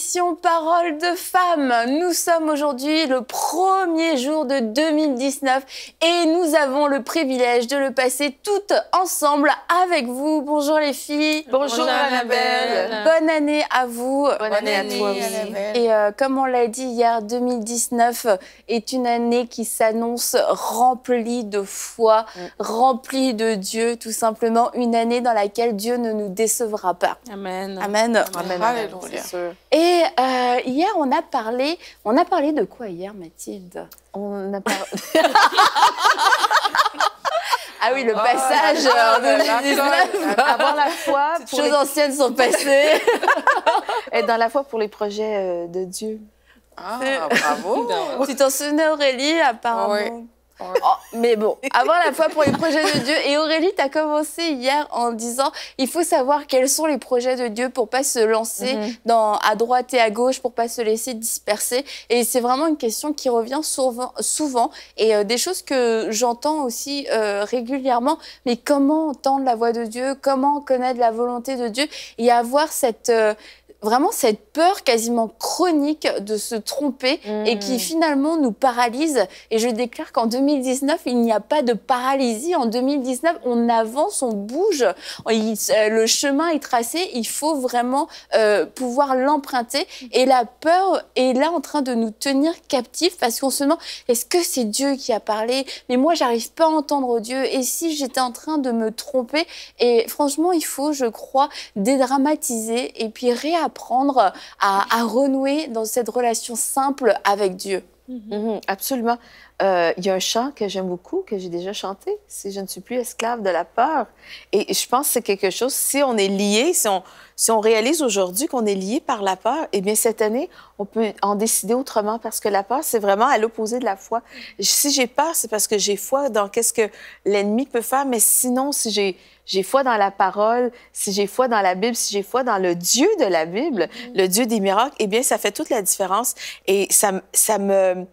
l'émission Parole de femmes. Nous sommes aujourd'hui le premier jour de 2019 et nous avons le privilège de le passer toutes ensemble avec vous. Bonjour les filles. Bonjour Annabelle. Bonne année à vous. Bonne année à toi aussi. Et comme on l'a dit hier, 2019 est une année qui s'annonce remplie de foi, remplie de Dieu, tout simplement. Une année dans laquelle Dieu ne nous décevra pas. Amen. Amen. Amen. Alléluia. Et hier, on a parlé de quoi hier, Mathilde? On a parlé... Ah oui, le passage en 2019. Avoir la foi Toutes choses anciennes sont passées. Être dans la foi pour les projets de Dieu. Ah, bravo. Tu t'en souvenais, Aurélie, apparemment? Oui. Oh, mais bon, avoir la foi pour les projets de Dieu. Et Aurélie, tu as commencé hier en disant il faut savoir quels sont les projets de Dieu pour pas se lancer à droite et à gauche, pour pas se laisser disperser. Et c'est vraiment une question qui revient souvent et des choses que j'entends aussi régulièrement. Mais comment entendre la voix de Dieu? Comment connaître la volonté de Dieu? Et avoir vraiment cette peur quasiment chronique de se tromper et qui finalement nous paralyse. Et je déclare qu'en 2019, il n'y a pas de paralysie. En 2019, on avance, on bouge. Le chemin est tracé. Il faut vraiment pouvoir l'emprunter. Et la peur est là en train de nous tenir captifs parce qu'on se demande, est-ce que c'est Dieu qui a parlé? Mais moi, j'arrive pas à entendre Dieu. Et si j'étais en train de me tromper? Et franchement, il faut, je crois, dédramatiser et puis réapprendre à renouer dans cette relation simple avec Dieu. Absolument. Il y a un chant que j'aime beaucoup, que j'ai déjà chanté, c'est « Je ne suis plus esclave de la peur ». Et je pense que c'est quelque chose, si on est lié, si on réalise aujourd'hui qu'on est lié par la peur, eh bien cette année, on peut en décider autrement parce que la peur, c'est vraiment à l'opposé de la foi. Si j'ai peur, c'est parce que j'ai foi dans qu'est-ce que l'ennemi peut faire, mais sinon, si j'ai foi dans la parole, si j'ai foi dans la Bible, si j'ai foi dans le Dieu de la Bible, le Dieu des miracles, eh bien, ça fait toute la différence et ça me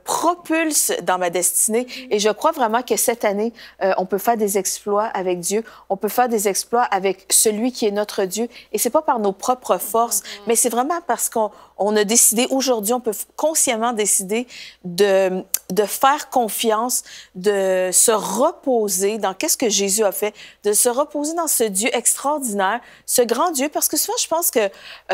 propulse dans ma destinée. Et je crois vraiment que cette année, on peut faire des exploits avec Dieu, on peut faire des exploits avec celui qui est notre Dieu. Et c'est pas par nos propres forces, mais c'est vraiment parce qu'on a décidé aujourd'hui, on peut consciemment décider de faire confiance, de se reposer dans qu'est-ce que Jésus a fait, de se reposer dans ce Dieu extraordinaire, ce grand Dieu, parce que souvent, je pense que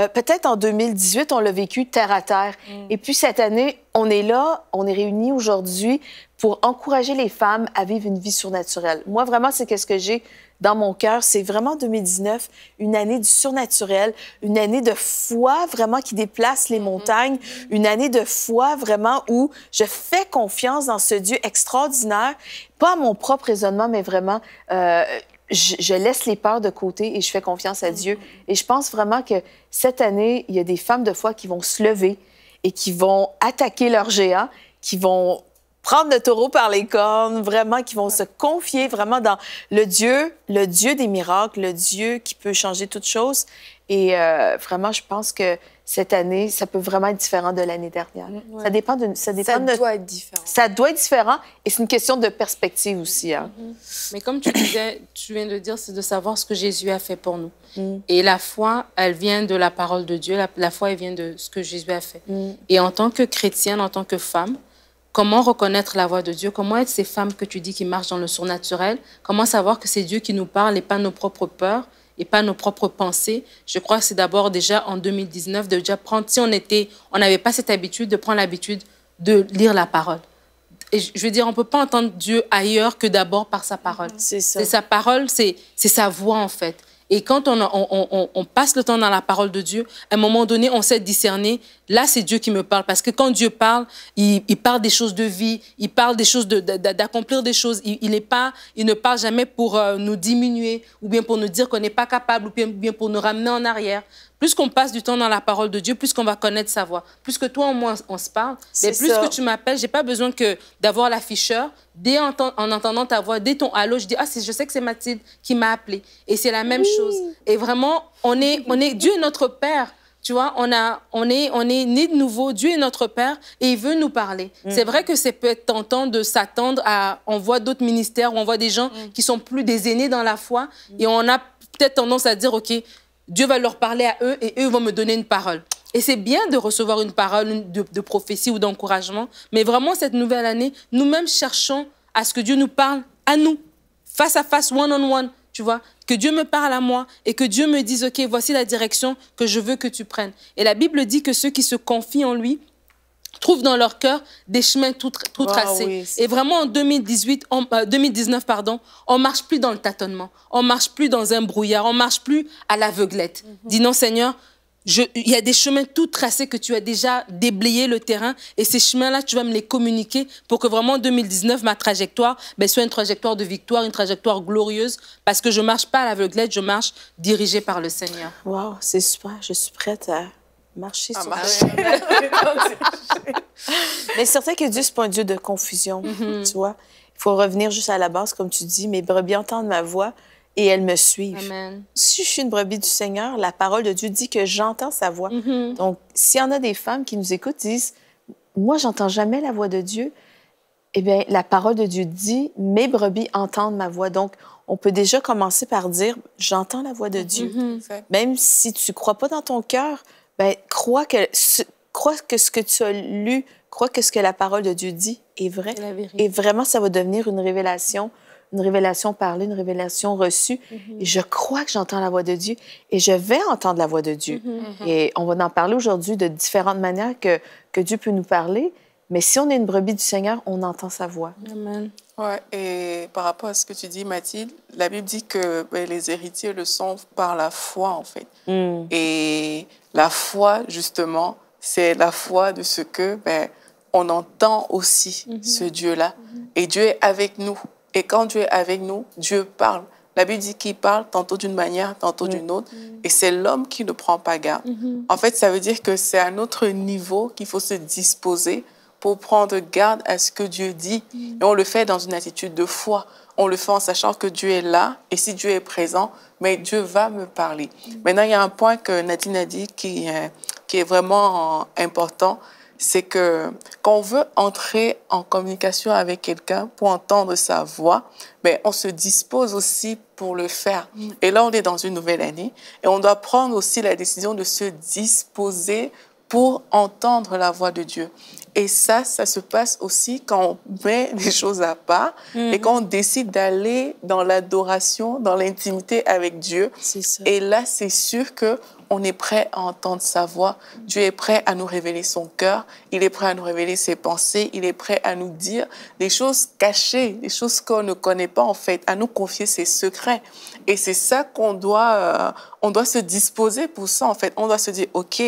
peut-être en 2018, on l'a vécu terre à terre. Et puis cette année, on est là, on est réunis aujourd'hui pour encourager les femmes à vivre une vie surnaturelle. Moi, vraiment, c'est qu'est-ce que j'ai dans mon cœur, c'est vraiment 2019, une année du surnaturel, une année de foi vraiment qui déplace les montagnes, une année de foi vraiment où je fais confiance dans ce Dieu extraordinaire, pas à mon propre raisonnement, mais vraiment, je laisse les peurs de côté et je fais confiance à Dieu. Et je pense vraiment que cette année, il y a des femmes de foi qui vont se lever et qui vont attaquer leurs géants, qui vont prendre le taureau par les cornes, vraiment, qui vont se confier vraiment dans le Dieu des miracles, le Dieu qui peut changer toutes choses. Et vraiment, je pense que cette année, ça peut vraiment être différent de l'année dernière. Ouais. Ça dépend ça doit être différent. Ça doit être différent et c'est une question de perspective aussi. Hein. Mais comme tu viens de dire, c'est de savoir ce que Jésus a fait pour nous. Et la foi, elle vient de la parole de Dieu. La foi, elle vient de ce que Jésus a fait. Et en tant que chrétienne, en tant que femme, comment reconnaître la voix de Dieu? Comment être ces femmes que tu dis qui marchent dans le surnaturel? Comment savoir que c'est Dieu qui nous parle et pas nos propres peurs et pas nos propres pensées? Je crois que c'est d'abord déjà en 2019 de déjà prendre, si on n'avait pas cette habitude, de prendre l'habitude de lire la parole. Et je veux dire, on ne peut pas entendre Dieu ailleurs que d'abord par sa parole. C'est ça. C'est sa parole, c'est sa voix en fait. Et quand on passe le temps dans la parole de Dieu, à un moment donné, on sait discerner, là, c'est Dieu qui me parle. Parce que quand Dieu parle, il parle des choses de vie, il parle des choses d'accomplir des choses. Il ne parle jamais pour nous diminuer ou bien pour nous dire qu'on n'est pas capable ou bien pour nous ramener en arrière. Plus qu'on passe du temps dans la parole de Dieu, plus qu'on va connaître sa voix. Plus que toi, moi, on se parle. Mais plus que tu m'appelles, je n'ai pas besoin d'avoir l'afficheur. Dès en entendant ta voix, dès ton allô, je dis, je sais que c'est Mathilde qui m'a appelée. Et c'est la même chose. Et vraiment, Dieu est notre Père. Tu vois, on est né de nouveau. Dieu est notre Père et il veut nous parler. C'est vrai que ça peut être tentant de s'attendre à... On voit d'autres ministères où on voit des gens qui sont plus des aînés dans la foi et on a peut-être tendance à dire, OK, Dieu va leur parler à eux et eux vont me donner une parole. Et c'est bien de recevoir une parole de prophétie ou d'encouragement, mais vraiment, cette nouvelle année, nous-mêmes cherchons à ce que Dieu nous parle à nous, face à face, one-on-one, tu vois, que Dieu me parle à moi et que Dieu me dise, OK, voici la direction que je veux que tu prennes. Et la Bible dit que ceux qui se confient en lui trouvent dans leur cœur des chemins tout tracés. Oui, et vraiment, en 2019, on ne marche plus dans le tâtonnement, on ne marche plus dans un brouillard, on ne marche plus à l'aveuglette. Dis non, Seigneur, il y a des chemins tout tracés que tu as déjà déblayé le terrain et ces chemins-là, tu vas me les communiquer pour que vraiment en 2019, ma trajectoire soit une trajectoire de victoire, une trajectoire glorieuse parce que je ne marche pas à l'aveuglette, je marche dirigée par le Seigneur. Wow, c'est super. Je suis prête à marcher sur Mais c'est certain que Dieu, ce n'est pas un Dieu de confusion, tu vois. Il faut revenir juste à la base, comme tu dis, mes brebis entendent ma voix et elles me suivent. Amen. Si je suis une brebis du Seigneur, la parole de Dieu dit que j'entends sa voix. Donc, s'il y en a des femmes qui nous écoutent, disent, moi, j'entends jamais la voix de Dieu, eh bien, la parole de Dieu dit, mes brebis entendent ma voix. Donc, on peut déjà commencer par dire, j'entends la voix de Dieu. Même si tu ne crois pas dans ton cœur, ben, crois que ce que tu as lu, crois que ce que la parole de Dieu dit est vrai. Et vraiment, ça va devenir une révélation parlée, une révélation reçue. Et je crois que j'entends la voix de Dieu et je vais entendre la voix de Dieu. Et on va en parler aujourd'hui de différentes manières que Dieu peut nous parler. Mais si on est une brebis du Seigneur, on entend sa voix. Amen. Ouais, et par rapport à ce que tu dis, Mathilde, la Bible dit que les héritiers le sont par la foi, en fait. Et la foi, justement, c'est la foi de ce que on entend aussi ce Dieu-là. Et Dieu est avec nous. Et quand Dieu est avec nous, Dieu parle. La Bible dit qu'il parle tantôt d'une manière, tantôt d'une autre. Et c'est l'homme qui ne prend pas garde. En fait, ça veut dire que c'est à un autre niveau qu'il faut se disposer pour prendre garde à ce que Dieu dit. Et on le fait dans une attitude de foi. On le fait en sachant que Dieu est là. Et si Dieu est présent, mais Dieu va me parler. Maintenant, il y a un point que Nadine a dit qui est vraiment important. C'est que quand on veut entrer en communication avec quelqu'un pour entendre sa voix, on se dispose aussi pour le faire. Et là, on est dans une nouvelle année et on doit prendre aussi la décision de se disposer pour entendre la voix de Dieu. Et ça se passe aussi quand on met les choses à part et quand on décide d'aller dans l'adoration, dans l'intimité avec Dieu. C'est ça. Et là, c'est sûr qu'on est prêt à entendre sa voix. Dieu est prêt à nous révéler son cœur. Il est prêt à nous révéler ses pensées. Il est prêt à nous dire des choses cachées, des choses qu'on ne connaît pas, en fait, à nous confier ses secrets. Et c'est ça qu'on doit se disposer pour ça, en fait. On doit se dire, OK,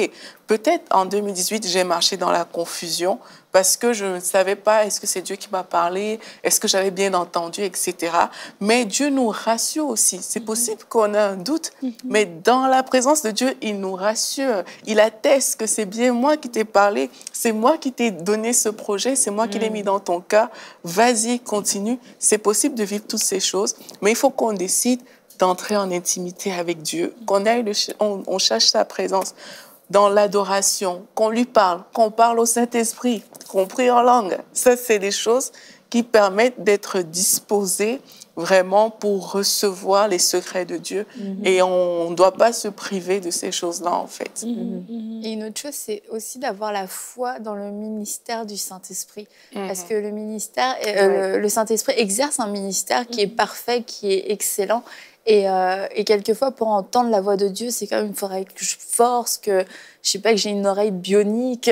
peut-être en 2018, j'ai marché dans la confusion parce que je ne savais pas, est-ce que c'est Dieu qui m'a parlé, est-ce que j'avais bien entendu, etc. Mais Dieu nous rassure aussi. C'est possible qu'on ait un doute, mais dans la présence de Dieu, il nous rassure. Il atteste que c'est bien moi qui t'ai parlé, c'est moi qui t'ai donné ce projet, c'est moi qui l'ai mis dans ton cœur. Vas-y, continue. C'est possible de vivre toutes ces choses, mais il faut qu'on décide d'entrer en intimité avec Dieu, on cherche sa présence dans l'adoration, qu'on lui parle, qu'on parle au Saint-Esprit, qu'on prie en langue. Ça, c'est des choses qui permettent d'être disposés vraiment pour recevoir les secrets de Dieu. Et on ne doit pas se priver de ces choses-là, en fait. Et une autre chose, c'est aussi d'avoir la foi dans le ministère du Saint-Esprit. Parce que le Saint-Esprit exerce un ministère qui est parfait, qui est excellent. Et quelquefois, pour entendre la voix de Dieu, c'est comme il faudrait que je force, que je sais pas, que j'ai une oreille bionique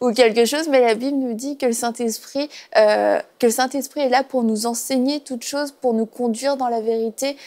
ou quelque chose. Mais la Bible nous dit que le Saint-Esprit est là pour nous enseigner toutes choses, pour nous conduire dans la vérité,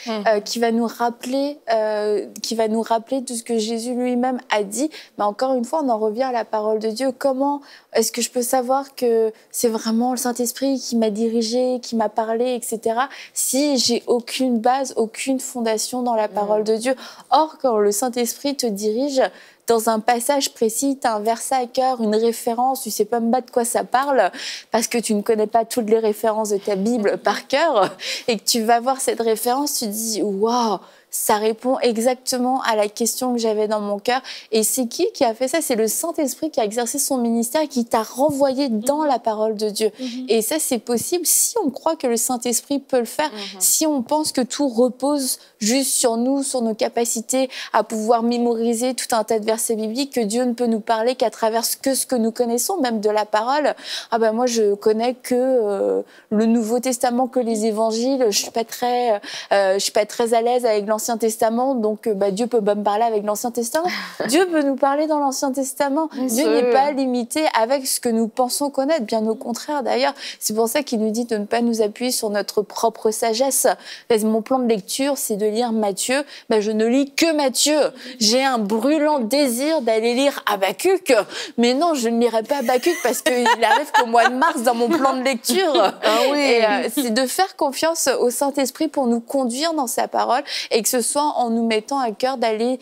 qui va nous rappeler tout ce que Jésus lui-même a dit. Mais encore une fois, on en revient à la parole de Dieu. Comment est-ce que je peux savoir que c'est vraiment le Saint-Esprit qui m'a dirigé, qui m'a parlé, etc. si j'ai aucune base, aucune fondation dans la parole de Dieu? Or, quand le Saint-Esprit te dirige dans un passage précis, tu as un verset à cœur, une référence, tu sais pas même pas de quoi ça parle, parce que tu ne connais pas toutes les références de ta Bible par cœur, et que tu vas voir cette référence, tu te dis « Waouh, ça répond exactement à la question que j'avais dans mon cœur. Et c'est qui a fait ça? C'est le Saint-Esprit qui a exercé son ministère et qui t'a renvoyé dans la parole de Dieu. Et ça, c'est possible si on croit que le Saint-Esprit peut le faire, si on pense que tout repose juste sur nous, sur nos capacités à pouvoir mémoriser tout un tas de versets bibliques, que Dieu ne peut nous parler qu'à travers ce que nous connaissons, même de la parole. Ah ben moi, je connais que le Nouveau Testament, que les évangiles. Je suis pas très à l'aise avec l'Ancien Testament, donc Dieu peut pas me parler avec l'Ancien Testament. Dieu peut nous parler dans l'Ancien Testament. Dieu n'est pas limité avec ce que nous pensons connaître, bien au contraire d'ailleurs. C'est pour ça qu'il nous dit de ne pas nous appuyer sur notre propre sagesse. Mon plan de lecture, c'est de lire Matthieu. Je ne lis que Matthieu. J'ai un brûlant désir d'aller lire Habakkuk, mais non, je ne lirai pas Habakkuk parce qu'il arrive qu'au mois de mars dans mon plan de lecture. Ah oui. Et c'est de faire confiance au Saint-Esprit pour nous conduire dans sa parole, et que ce soit en nous mettant à cœur d'aller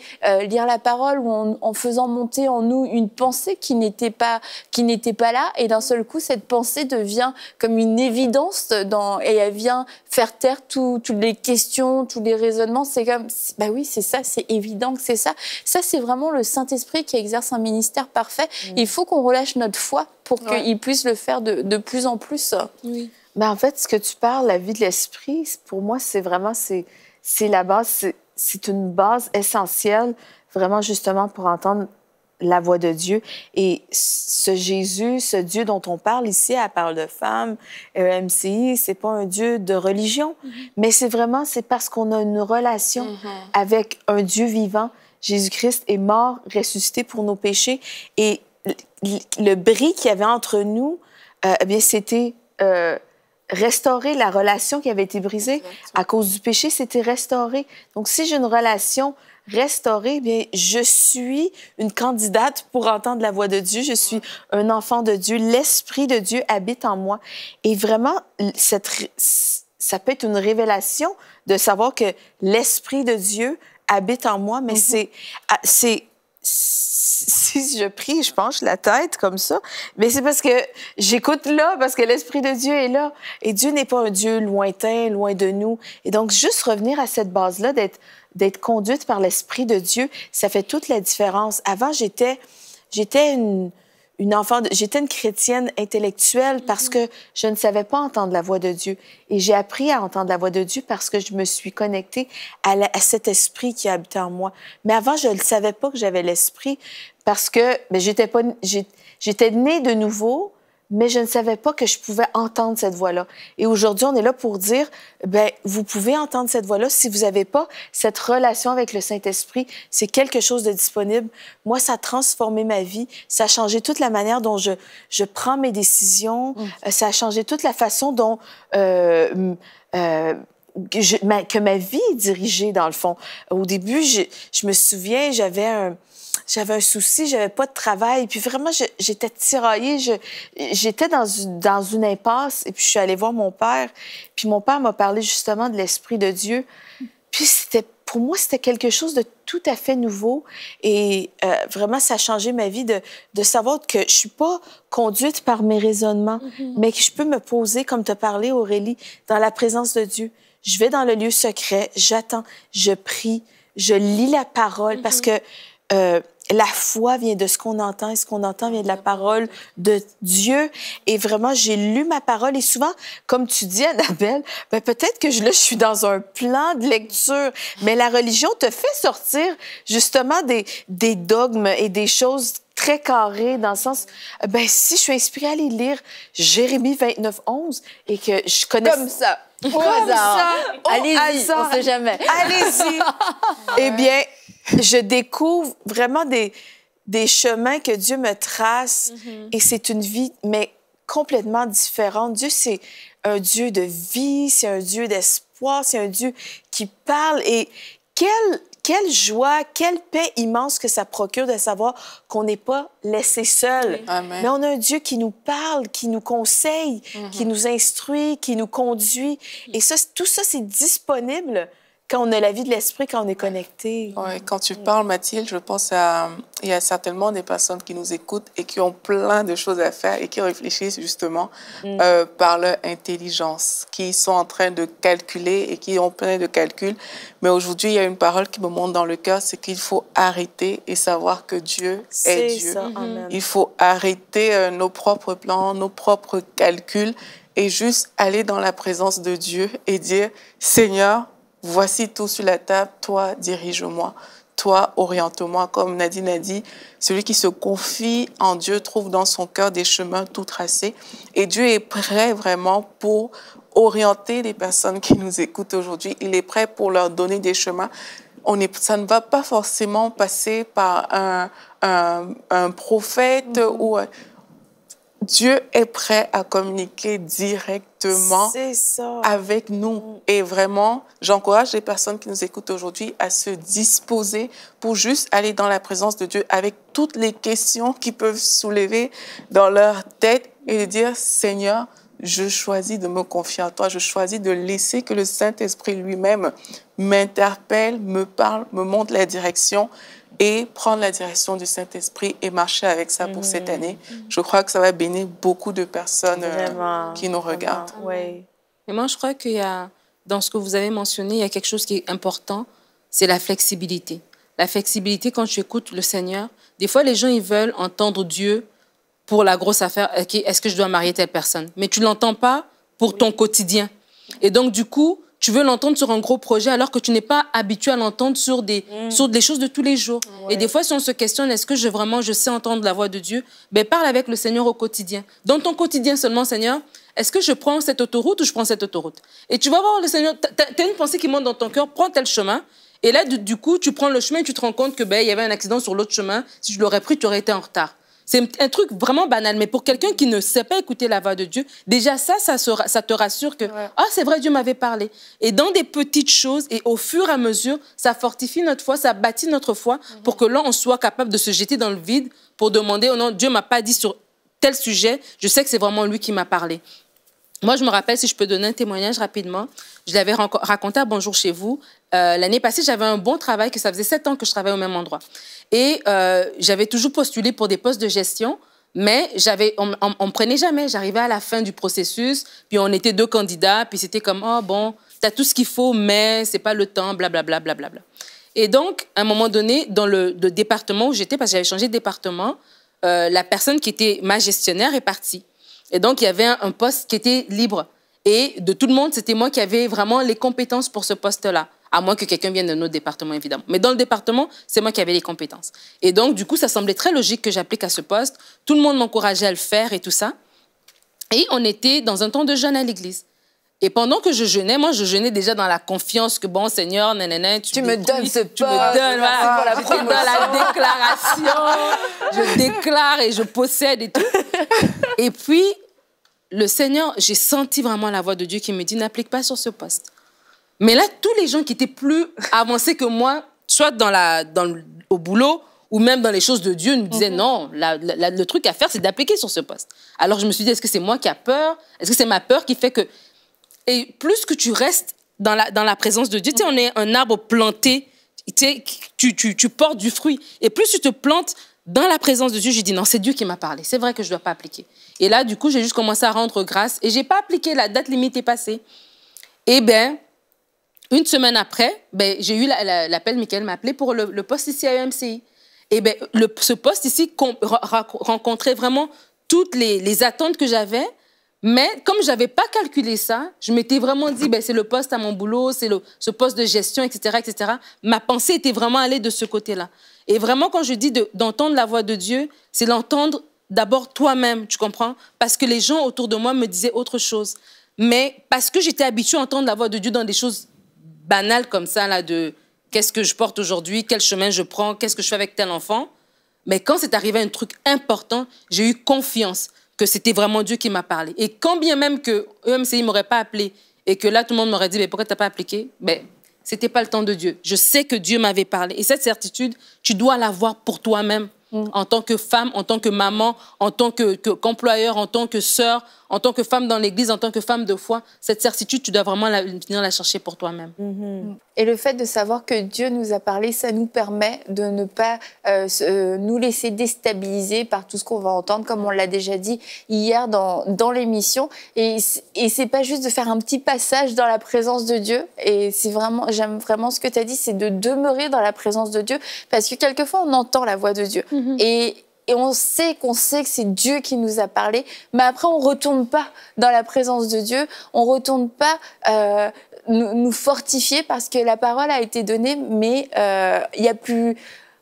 lire la parole, ou en faisant monter en nous une pensée qui n'était pas là, et d'un seul coup cette pensée devient comme une évidence et elle vient faire taire toutes les questions, tous les raisonnements. C'est comme, oui, c'est ça, c'est évident que c'est ça. Ça, c'est vraiment le Saint-Esprit qui exerce un ministère parfait. Il faut qu'on relâche notre foi pour qu'il puisse le faire de plus en plus. Oui. En fait, ce que tu parles, la vie de l'esprit, pour moi, c'est vraiment, c'est la base, c'est une base essentielle, vraiment, justement, pour entendre la voix de Dieu. Et ce Jésus, ce Dieu dont on parle ici à Parole de Femmes, MCI, c'est pas un Dieu de religion, mais c'est parce qu'on a une relation avec un Dieu vivant. Jésus-Christ est mort, ressuscité pour nos péchés. Et le bris qu'il y avait entre nous, c'était restaurer la relation qui avait été brisée à cause du péché, c'était restauré. Donc, si j'ai une relation restaurée, je suis une candidate pour entendre la voix de Dieu. Je suis un enfant de Dieu. L'Esprit de Dieu habite en moi. Et vraiment, ça peut être une révélation de savoir que l'Esprit de Dieu habite en moi, mais si je prie, je penche la tête comme ça, mais c'est parce que j'écoute là, parce que l'Esprit de Dieu est là. Et Dieu n'est pas un Dieu lointain, loin de nous. Et donc, juste revenir à cette base-là, d'être conduite par l'Esprit de Dieu, ça fait toute la différence. Avant, j'étais j'étais une chrétienne intellectuelle parce que je ne savais pas entendre la voix de Dieu. Et j'ai appris à entendre la voix de Dieu parce que je me suis connectée à cet esprit qui habitait en moi. Mais avant, je ne savais pas que j'avais l'esprit parce que j'étais née de nouveau, mais je ne savais pas que je pouvais entendre cette voix-là. Et aujourd'hui, on est là pour dire, vous pouvez entendre cette voix-là si vous n'avez pas cette relation avec le Saint-Esprit. C'est quelque chose de disponible. Moi, ça a transformé ma vie. Ça a changé toute la manière dont je prends mes décisions. Ça a changé toute la façon dont que ma vie est dirigée, dans le fond. Au début, je me souviens, j'avais un souci, j'avais pas de travail, puis vraiment, j'étais tiraillée, j'étais dans une impasse, et puis je suis allée voir mon père, puis mon père m'a parlé justement de l'Esprit de Dieu, puis pour moi, c'était quelque chose de tout à fait nouveau, et vraiment, ça a changé ma vie de savoir que je suis pas conduite par mes raisonnements, mais que je peux me poser, comme tu as parlé, Aurélie, dans la présence de Dieu. Je vais dans le lieu secret, j'attends, je prie, je lis la parole, parce que la foi vient de ce qu'on entend, et ce qu'on entend vient de la parole de Dieu. Et vraiment, j'ai lu ma parole. Et souvent, comme tu dis, Annabelle, peut-être que je suis dans un plan de lecture, mais la religion te fait sortir justement des dogmes et des choses très carrées, dans le sens, si je suis inspirée à aller lire Jérémie 29:11 et que je connais... Comme ça. Au hasard. Allez-y, on ne sait jamais. Allez-y. Eh bien, je découvre vraiment des chemins que Dieu me trace, et c'est une vie, mais complètement différente. Dieu, c'est un Dieu de vie, c'est un Dieu d'espoir, c'est un Dieu qui parle, et quelle joie, quelle paix immense que ça procure de savoir qu'on n'est pas laissé seul. Amen. Mais on a un Dieu qui nous parle, qui nous conseille, qui nous instruit, qui nous conduit. Et ça, tout ça, c'est disponible quand on a la vie de l'esprit, quand on est connecté. Ouais, quand tu parles, Mathilde, je pense il y a certainement des personnes qui nous écoutent et qui ont plein de choses à faire et qui réfléchissent justement par leur intelligence, qui sont en train de calculer et qui ont plein de calculs. Mais aujourd'hui, il y a une parole qui me monte dans le cœur, c'est qu'il faut arrêter et savoir que Dieu est Dieu. Ça, Il faut arrêter nos propres plans, nos propres calculs et juste aller dans la présence de Dieu et dire, Seigneur, voici tout sur la table, toi, dirige-moi, toi, oriente-moi. Comme Nadine a dit, celui qui se confie en Dieu trouve dans son cœur des chemins tout tracés. Et Dieu est prêt vraiment pour orienter les personnes qui nous écoutent aujourd'hui. Il est prêt pour leur donner des chemins. Ça ne va pas forcément passer par un prophète ou... Dieu est prêt à communiquer directement avec nous. Et vraiment, j'encourage les personnes qui nous écoutent aujourd'hui à se disposer pour juste aller dans la présence de Dieu avec toutes les questions qui peuvent soulever dans leur tête et de dire, Seigneur, je choisis de me confier en toi. Je choisis de laisser que le Saint-Esprit lui-même m'interpelle, me parle, me montre la direction et prendre la direction du Saint-Esprit et marcher avec ça pour cette année. Je crois que ça va bénir beaucoup de personnes qui nous regardent. Oui. Et moi, je crois qu'il y a, dans ce que vous avez mentionné, il y a quelque chose qui est important, c'est la flexibilité. La flexibilité, quand tu écoutes le Seigneur, des fois, les gens, ils veulent entendre Dieu pour la grosse affaire. Okay, est-ce que je dois marier telle personne? Mais tu ne l'entends pas pour ton quotidien. Et donc, du coup, tu veux l'entendre sur un gros projet alors que tu n'es pas habitué à l'entendre sur des choses de tous les jours. Ouais. Et des fois, si on se questionne, est-ce que je sais entendre la voix de Dieu? Ben, parle avec le Seigneur au quotidien. Dans ton quotidien seulement, Seigneur, est-ce que je prends cette autoroute ou je prends cette autoroute? Et tu vas voir le Seigneur, tu as une pensée qui monte dans ton cœur, prends tel chemin. Et là, du coup, tu prends le chemin et tu te rends compte que il y avait un accident sur l'autre chemin. Si tu l'aurais pris, tu aurais été en retard. C'est un truc vraiment banal, mais pour quelqu'un qui ne sait pas écouter la voix de Dieu, déjà ça te rassure que c'est vrai, Dieu m'avait parlé. Et dans des petites choses, et au fur et à mesure, ça fortifie notre foi, ça bâtit notre foi pour que là, on soit capable de se jeter dans le vide pour demander, oh non, Dieu m'a pas dit sur tel sujet, je sais que c'est vraiment lui qui m'a parlé. Moi, je me rappelle, si je peux donner un témoignage rapidement, je l'avais raconté à Bonjour chez vous. L'année passée, j'avais un bon travail, que ça faisait 7 ans que je travaillais au même endroit. Et j'avais toujours postulé pour des postes de gestion, mais on me prenait jamais. J'arrivais à la fin du processus, puis on était 2 candidats, puis c'était comme, oh bon, t'as tout ce qu'il faut, mais c'est pas le temps, blablabla, blablabla. Et donc, à un moment donné, dans le département où j'étais, parce que j'avais changé de département, la personne qui était ma gestionnaire est partie. Et donc, il y avait un poste qui était libre. Et de tout le monde, c'était moi qui avais vraiment les compétences pour ce poste-là. À moins que quelqu'un vienne d'un autre département, évidemment. Mais dans le département, c'est moi qui avais les compétences. Et donc, du coup, ça semblait très logique que j'applique à ce poste. Tout le monde m'encourageait à le faire et tout ça. Et on était dans un temps de jeûne à l'église. Et pendant que je jeûnais, moi, je jeûnais déjà dans la confiance que, bon, Seigneur, nanana, tu me donnes ce poste. Tu me donnes, voilà. J'étais dans la déclaration. Je déclare et je possède et tout. Et puis, le Seigneur, j'ai senti vraiment la voix de Dieu qui me dit, n'applique pas sur ce poste. Mais là, tous les gens qui étaient plus avancés que moi, soit au boulot ou même dans les choses de Dieu, nous disaient, non, le truc à faire, c'est d'appliquer sur ce poste. Alors, je me suis dit, est-ce que c'est moi qui a peur? Est-ce que c'est ma peur qui fait que... Et plus que tu restes dans la présence de Dieu, tu sais, on est un arbre planté, tu portes du fruit. Et plus tu te plantes dans la présence de Dieu, j'ai dit, non, c'est Dieu qui m'a parlé. C'est vrai que je ne dois pas appliquer. Et là, du coup, j'ai juste commencé à rendre grâce. Et je n'ai pas appliqué, la date limite est passée. Et bien, une semaine après, j'ai eu l'appel, Michael m'a appelé pour le poste ici à EMCI. Et bien, ce poste ici rencontrait vraiment toutes les attentes que j'avais. Mais comme je n'avais pas calculé ça, je m'étais vraiment dit, c'est le poste à mon boulot, c'est ce poste de gestion, etc., etc. Ma pensée était vraiment allée de ce côté-là. Et vraiment, quand je dis d'entendre la voix de Dieu, c'est l'entendre d'abord toi-même, tu comprends? Parce que les gens autour de moi me disaient autre chose. Mais parce que j'étais habituée à entendre la voix de Dieu dans des choses banales comme ça, là, de qu'est-ce que je porte aujourd'hui, quel chemin je prends, qu'est-ce que je fais avec tel enfant. Mais quand c'est arrivé un truc important, j'ai eu confiance que c'était vraiment Dieu qui m'a parlé. Et quand bien même que EMCI ne m'aurait pas appelé et que là, tout le monde m'aurait dit, pourquoi tu n'as pas appliqué? Ce n'était pas le temps de Dieu. Je sais que Dieu m'avait parlé. Et cette certitude, tu dois l'avoir pour toi-même. En tant que femme, en tant que maman, en tant qu'employeur, en tant que sœur, en tant que femme dans l'église, en tant que femme de foi, cette certitude, tu dois vraiment venir la chercher pour toi-même. Et le fait de savoir que Dieu nous a parlé, ça nous permet de ne pas nous laisser déstabiliser par tout ce qu'on va entendre, comme on l'a déjà dit hier dans l'émission. Et c'est pas juste de faire un petit passage dans la présence de Dieu. Et j'aime vraiment ce que tu as dit, c'est de demeurer dans la présence de Dieu. Parce que quelquefois, on entend la voix de Dieu. Et on sait que c'est Dieu qui nous a parlé, mais après, on ne retourne pas dans la présence de Dieu, on ne retourne pas nous fortifier parce que la parole a été donnée, mais il y a plus...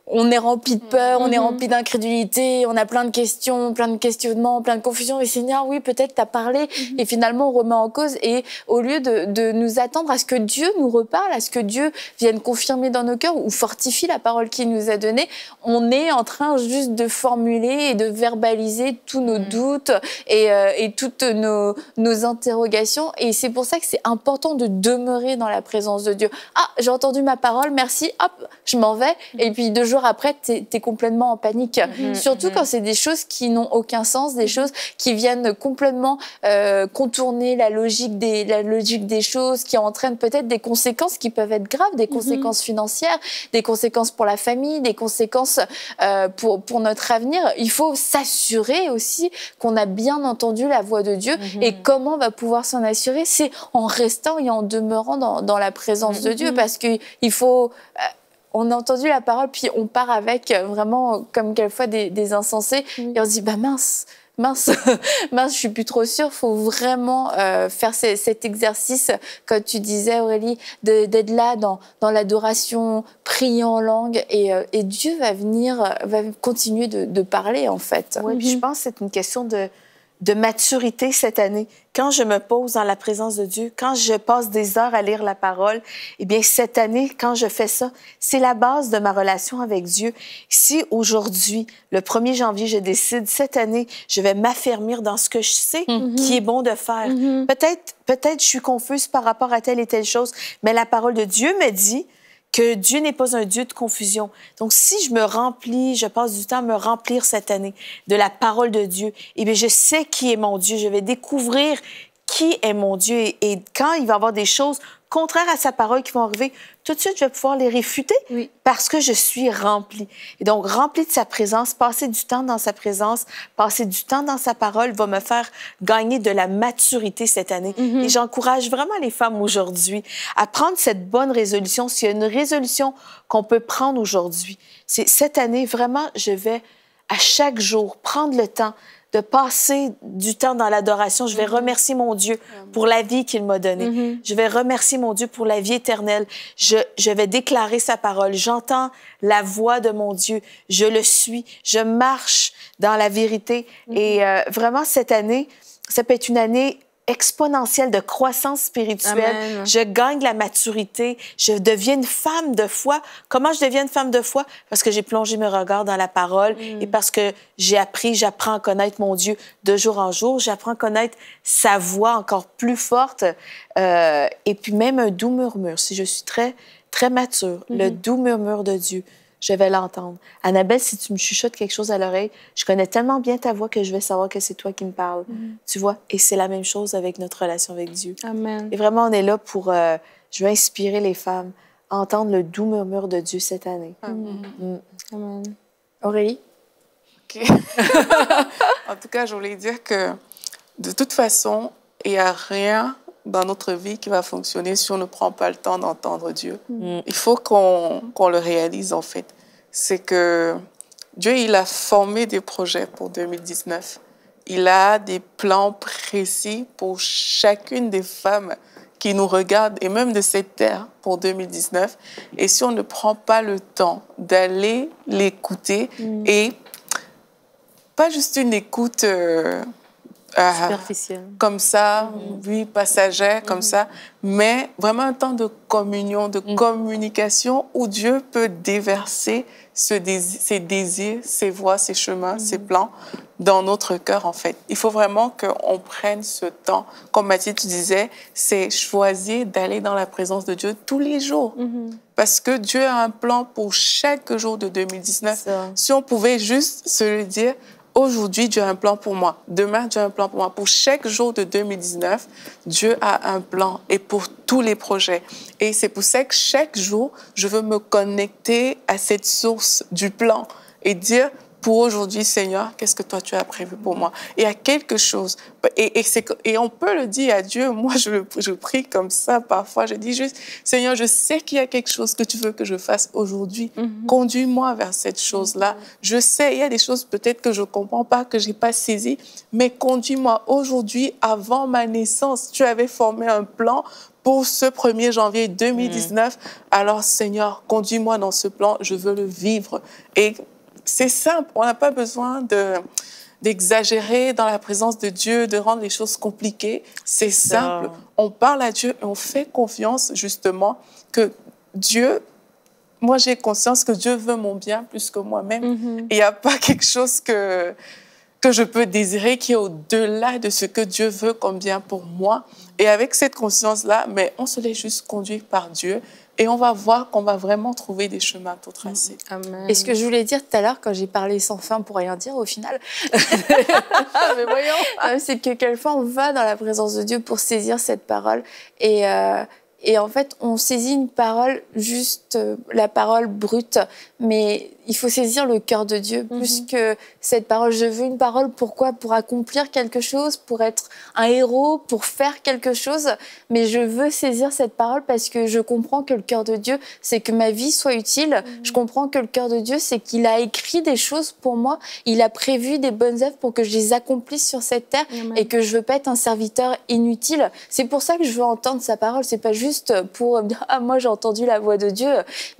On est rempli de peur, on est rempli d'incrédulité, on a plein de questions, plein de questionnements, plein de confusions. Et Seigneur, oui, peut-être t'as parlé. Et finalement, on remet en cause. Et au lieu de nous attendre à ce que Dieu nous reparle, à ce que Dieu vienne confirmer dans nos cœurs ou fortifie la parole qu'il nous a donnée, on est en train juste de formuler et de verbaliser tous nos doutes et toutes nos interrogations. Et c'est pour ça que c'est important de demeurer dans la présence de Dieu. Ah, j'ai entendu ma parole, merci, hop, je m'en vais. Et puis 2 jours après, t'es complètement en panique. Surtout quand c'est des choses qui n'ont aucun sens, des choses qui viennent complètement contourner la logique des choses, qui entraînent peut-être des conséquences qui peuvent être graves, des conséquences financières, des conséquences pour la famille, des conséquences pour notre avenir. Il faut s'assurer aussi qu'on a bien entendu la voix de Dieu. Et comment on va pouvoir s'en assurer? C'est en restant et en demeurant dans la présence de Dieu, parce qu'il faut... On a entendu la parole, puis on part avec vraiment comme quelquefois des insensés. Et on se dit, bah mince, je suis plus trop sûre. Il faut vraiment faire cet exercice, comme tu disais, Aurélie, d'être là dans l'adoration, prier en langue. Et Dieu va continuer de parler, en fait. Oui, puis je pense que c'est une question de maturité cette année. Quand je me pose dans la présence de Dieu, quand je passe des heures à lire la parole, eh bien, cette année, quand je fais ça, c'est la base de ma relation avec Dieu. Si aujourd'hui, le 1er janvier, je décide, cette année, je vais m'affermir dans ce que je sais qui est bon de faire. Peut-être je suis confuse par rapport à telle et telle chose, mais la parole de Dieu me dit que Dieu n'est pas un Dieu de confusion. Donc, si je me remplis, je passe du temps à me remplir cette année de la parole de Dieu, eh bien, je sais qui est mon Dieu. Je vais découvrir qui est mon Dieu. Et quand il va y avoir des choses contraires à sa parole qui vont arriver, tout de suite, je vais pouvoir les réfuter parce que je suis remplie. Et donc, remplie de sa présence, passer du temps dans sa présence, passer du temps dans sa parole va me faire gagner de la maturité cette année. Et j'encourage vraiment les femmes aujourd'hui à prendre cette bonne résolution. S'il y a une résolution qu'on peut prendre aujourd'hui, c'est cette année, vraiment, je vais à chaque jour prendre le temps de passer du temps dans l'adoration. Je vais remercier mon Dieu pour la vie qu'il m'a donnée. Je vais remercier mon Dieu pour la vie éternelle. Je vais déclarer sa parole. J'entends la voix de mon Dieu. Je le suis. Je marche dans la vérité. Et vraiment, cette année, ça peut être une année exponentielle de croissance spirituelle. Amen. Je gagne de la maturité. Je deviens une femme de foi. Comment je deviens une femme de foi? Parce que j'ai plongé mes regards dans la parole et parce que j'apprends à connaître mon Dieu de jour en jour. J'apprends à connaître sa voix encore plus forte. Et puis même un doux murmure. Si je suis très, très mature, le doux murmure de Dieu, je vais l'entendre. Annabelle, si tu me chuchotes quelque chose à l'oreille, je connais tellement bien ta voix que je vais savoir que c'est toi qui me parles. Tu vois? Et c'est la même chose avec notre relation avec Dieu. Amen. Et vraiment, on est là pour... je veux inspirer les femmes à entendre le doux murmure de Dieu cette année. Amen. Aurélie? OK. En tout cas, je voulais dire que de toute façon, il n'y a rien dans notre vie qui va fonctionner si on ne prend pas le temps d'entendre Dieu. Il faut qu'on le réalise, en fait. C'est que Dieu, il a formé des projets pour 2019. Il a des plans précis pour chacune des femmes qui nous regardent, et même de cette terre, pour 2019. Et si on ne prend pas le temps d'aller l'écouter, et pas juste une écoute... comme ça, oui, passagère, comme ça, mais vraiment un temps de communion, de communication où Dieu peut déverser ses désirs, ses voies, ses chemins, ses plans dans notre cœur, en fait. Il faut vraiment qu'on prenne ce temps. Comme Mathilde, tu disais, c'est choisir d'aller dans la présence de Dieu tous les jours. Parce que Dieu a un plan pour chaque jour de 2019. Si on pouvait juste se le dire, aujourd'hui, Dieu a un plan pour moi. Demain, Dieu a un plan pour moi. Pour chaque jour de 2019, Dieu a un plan et pour tous les projets. Et c'est pour ça que chaque jour, je veux me connecter à cette source du plan et dire, pour aujourd'hui, Seigneur, qu'est-ce que toi, tu as prévu pour moi? Il y a quelque chose. Et on peut le dire à Dieu. Moi, je prie comme ça parfois. Je dis juste, Seigneur, je sais qu'il y a quelque chose que tu veux que je fasse aujourd'hui. Conduis-moi vers cette chose-là. Je sais, il y a des choses peut-être que je ne comprends pas, que je n'ai pas saisies, mais conduis-moi aujourd'hui, avant ma naissance. Tu avais formé un plan pour ce 1er janvier 2019. Alors, Seigneur, conduis-moi dans ce plan. Je veux le vivre. Et c'est simple, on n'a pas besoin d'exagérer dans la présence de Dieu, de rendre les choses compliquées. C'est simple, on parle à Dieu et on fait confiance justement que Dieu, moi j'ai conscience que Dieu veut mon bien plus que moi-même. Il n'y a pas quelque chose que je peux désirer qui est au-delà de ce que Dieu veut comme bien pour moi. Et avec cette conscience-là, mais on se laisse juste conduire par Dieu. Et on va voir qu'on va vraiment trouver des chemins tout tracés. Amen. Et ce que je voulais dire tout à l'heure, quand j'ai parlé sans fin pour rien dire, au final, mais voyons, c'est que quelquefois on va dans la présence de Dieu pour saisir cette parole. Et en fait, on saisit une parole, juste la parole brute, mais il faut saisir le cœur de Dieu plus que cette parole. Je veux une parole, pourquoi? Pour accomplir quelque chose, pour être un héros, pour faire quelque chose. Mais je veux saisir cette parole parce que je comprends que le cœur de Dieu, c'est que ma vie soit utile. Je comprends que le cœur de Dieu, c'est qu'il a écrit des choses pour moi. Il a prévu des bonnes œuvres pour que je les accomplisse sur cette terre et que je veux pas être un serviteur inutile. C'est pour ça que je veux entendre sa parole. C'est pas juste pour dire « Ah, moi, j'ai entendu la voix de Dieu »,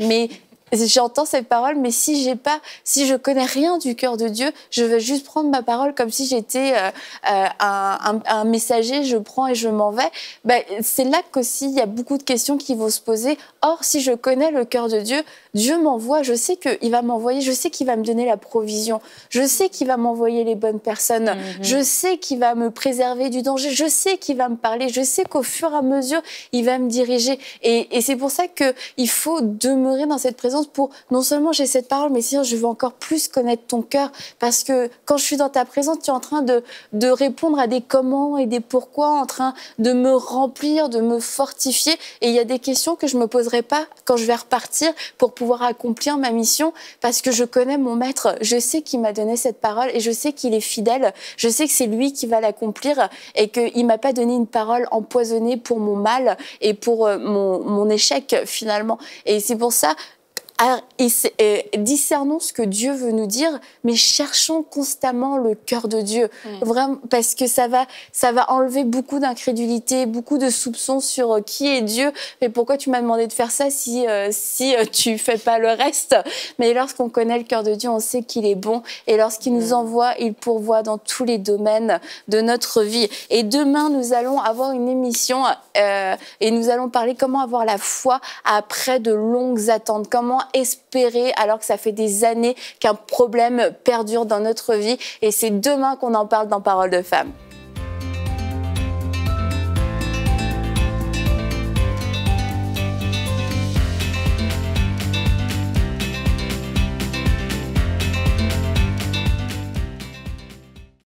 mais j'entends cette parole, mais si je connais rien du cœur de Dieu, je vais juste prendre ma parole comme si j'étais un messager, je prends et je m'en vais. Ben, c'est là qu'aussi il y a beaucoup de questions qui vont se poser. Or, si je connais le cœur de Dieu, Dieu m'envoie, je sais qu'il va m'envoyer, je sais qu'il va me donner la provision, je sais qu'il va m'envoyer les bonnes personnes, je sais qu'il va me préserver du danger, je sais qu'il va me parler, je sais qu'au fur et à mesure, il va me diriger. Et c'est pour ça qu'il faut demeurer dans cette présence pour, non seulement j'ai cette parole, mais Seigneur, je veux encore plus connaître ton cœur, parce que quand je suis dans ta présence, tu es en train de répondre à des comment et des pourquoi, en train de me remplir, de me fortifier. Et il y a des questions que je me poserai pas quand je vais repartir pour pouvoir accomplir ma mission, parce que je connais mon maître, je sais qu'il m'a donné cette parole et je sais qu'il est fidèle, je sais que c'est lui qui va l'accomplir et qu'il m'a pas donné une parole empoisonnée pour mon mal et pour mon échec finalement. Et c'est pour ça, discernons ce que Dieu veut nous dire, mais cherchons constamment le cœur de Dieu, vraiment, parce que ça va enlever beaucoup d'incrédulité, beaucoup de soupçons sur qui est Dieu. Mais pourquoi tu m'as demandé de faire ça si tu fais pas le reste? Mais lorsqu'on connaît le cœur de Dieu, on sait qu'il est bon, et lorsqu'il nous envoie, il pourvoit dans tous les domaines de notre vie. Et demain, nous allons avoir une émission et nous allons parler comment avoir la foi après de longues attentes, comment espérer alors que ça fait des années qu'un problème perdure dans notre vie. Et c'est demain qu'on en parle dans Parole de Femme.